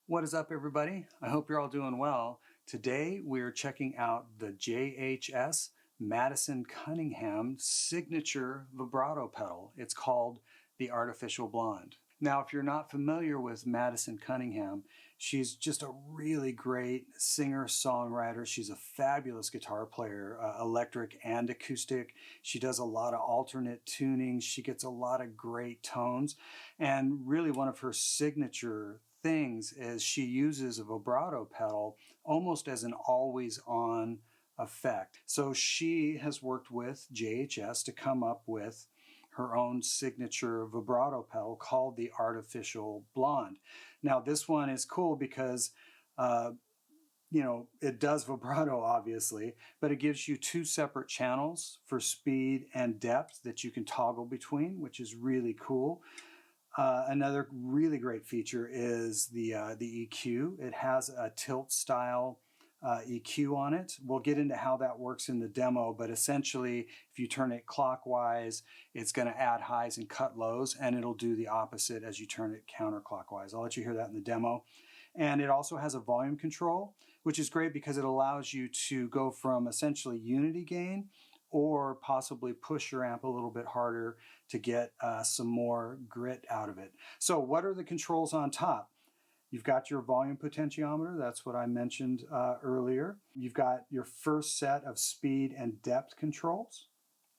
What is up, everybody? I hope you're all doing well. Today we're checking out the JHS Madison Cunningham signature vibrato pedal. It's called the Artificial Blonde. Now, if you're not familiar with Madison Cunningham, she's just a really great singer-songwriter. She's a fabulous guitar player, electric and acoustic. She does a lot of alternate tunings. She gets a lot of great tones. And really one of her signature things is she uses a vibrato pedal almost as an always-on effect. So she has worked with JHS to come up with her own signature vibrato pedal called the Artificial Blonde. Now this one is cool because it does vibrato obviously, but it gives you two separate channels for speed and depth that you can toggle between, which is really cool. Another really great feature is the EQ. It has a tilt style EQ on it. We'll get into how that works in the demo, but essentially if you turn it clockwise, it's going to add highs and cut lows, and it'll do the opposite as you turn it counterclockwise. I'll let you hear that in the demo. And it also has a volume control, which is great because it allows you to go from essentially unity gain or possibly push your amp a little bit harder to get some more grit out of it. So what are the controls on top? You've got your volume potentiometer, that's what I mentioned earlier. You've got your first set of speed and depth controls.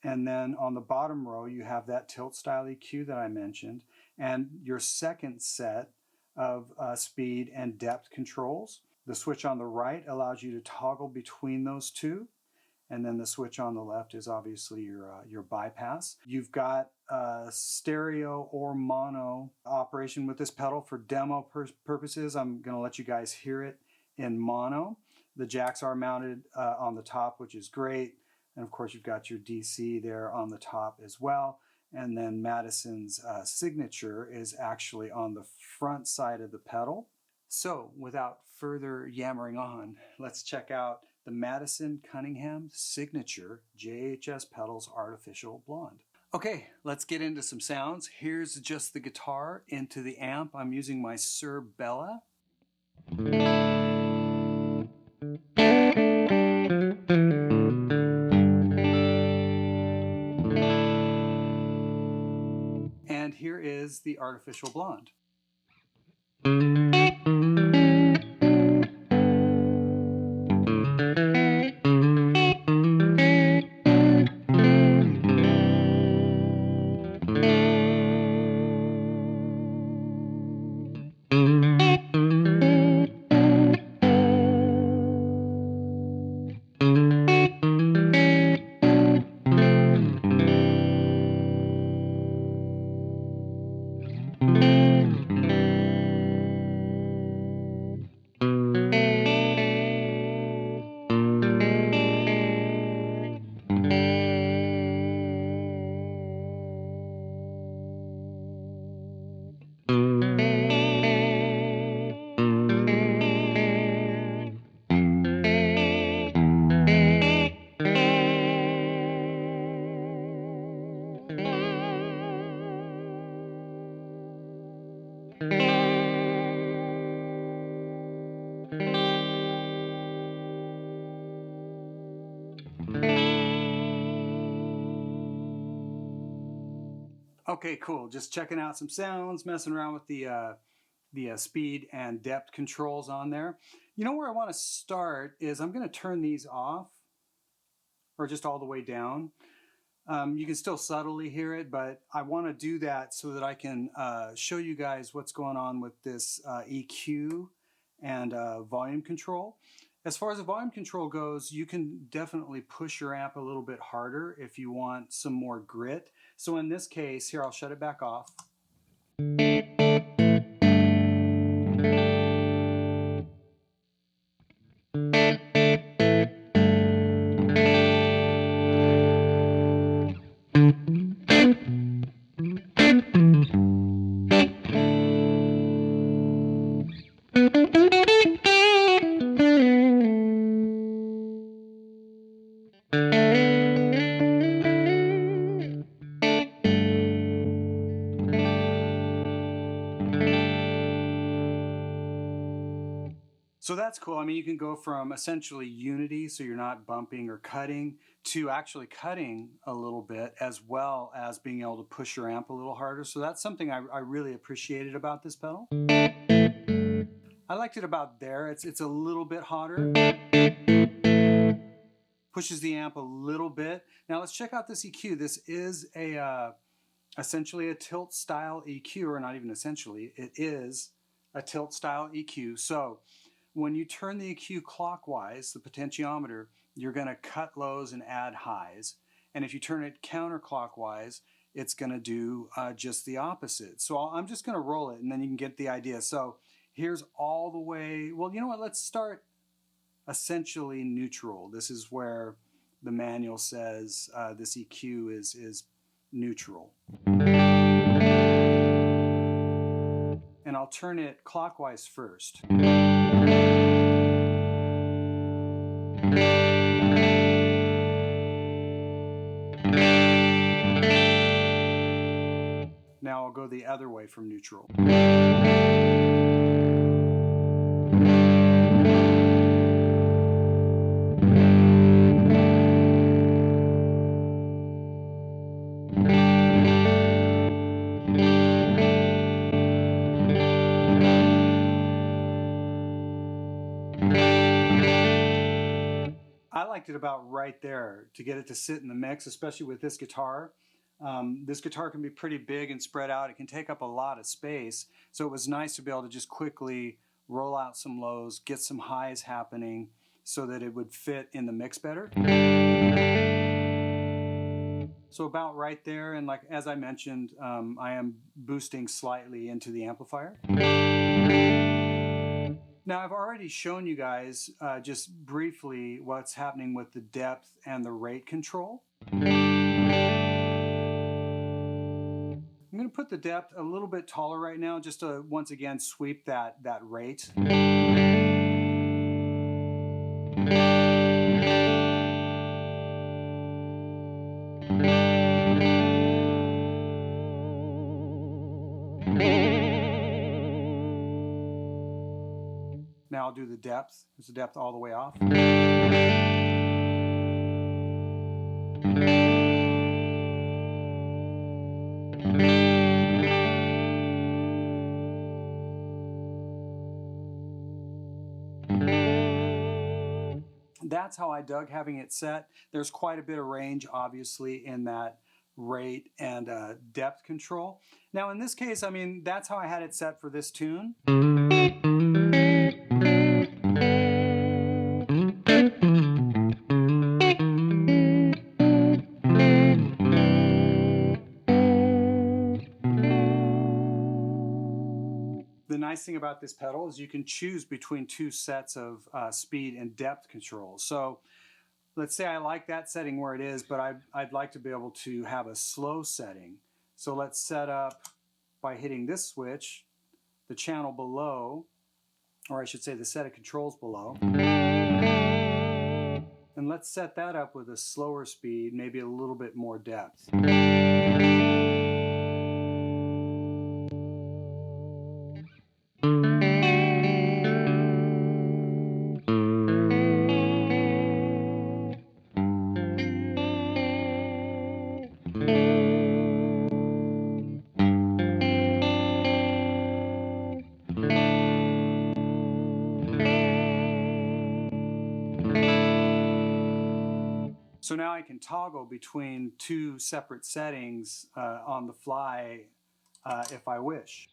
And then on the bottom row, you have that tilt style EQ that I mentioned. And your second set of speed and depth controls. The switch on the right allows you to toggle between those two. And then the switch on the left is obviously your bypass. You've got stereo or mono operation with this pedal. For demo purposes, I'm going to let you guys hear it in mono. The jacks are mounted on the top, which is great. And of course, you've got your DC there on the top as well. And then Madison's signature is actually on the front side of the pedal. So without further yammering on, let's check out the Madison Cunningham signature JHS pedals Artificial Blonde. Okay, let's get into some sounds. Here's just the guitar into the amp. I'm using my Shure Bella. And here is the Artificial Blonde. Okay, cool. Just checking out some sounds, messing around with the speed and depth controls on there. You know where I want to start is I'm going to turn these off, or just all the way down. You can still subtly hear it, but I want to do that so that I can show you guys what's going on with this EQ and volume control. As far as the volume control goes, you can definitely push your amp a little bit harder if you want some more grit. So in this case, here, I'll shut it back off. So that's cool. I mean, you can go from essentially unity, so you're not bumping or cutting, to actually cutting a little bit, as well as being able to push your amp a little harder. So that's something I really appreciated about this pedal. I liked it about there. It's a little bit hotter. Pushes the amp a little bit. Now let's check out this EQ. This is essentially a tilt style EQ, or not even essentially, it is a tilt style EQ. So when you turn the EQ clockwise, the potentiometer, you're going to cut lows and add highs. And if you turn it counterclockwise, it's going to do just the opposite. So I'm just going to roll it, and then you can get the idea. So here's all the way, well, you know what, let's start essentially neutral. This is where the manual says this EQ is neutral. And I'll turn it clockwise first. Now I'll go the other way from neutral. I liked it about right there to get it to sit in the mix, especially with this guitar. This guitar can be pretty big and spread out. It can take up a lot of space. So it was nice to be able to just quickly roll out some lows, get some highs happening so that it would fit in the mix better. So about right there, and like as I mentioned, I am boosting slightly into the amplifier. Now I've already shown you guys just briefly what's happening with the depth and the rate control. I'm going to put the depth a little bit taller right now, just to once again sweep that rate. Now I'll do the depth. Is the depth all the way off? That's how I dug having it set. There's quite a bit of range, obviously, in that rate and depth control. Now in this case, I mean, that's how I had it set for this tune. The nice thing about this pedal is you can choose between two sets of speed and depth control. So let's say I like that setting where it is, but I'd like to be able to have a slow setting. So let's set up by hitting this switch, the channel below, or I should say the set of controls below. And let's set that up with a slower speed, maybe a little bit more depth. So now I can toggle between two separate settings on the fly if I wish.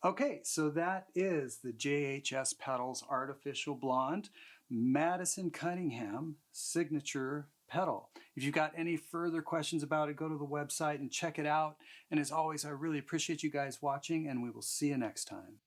Okay, so that is the JHS Pedals Artificial Blonde Madison Cunningham signature pedal. If you've got any further questions about it, go to the website and check it out. And as always, I really appreciate you guys watching, and we will see you next time.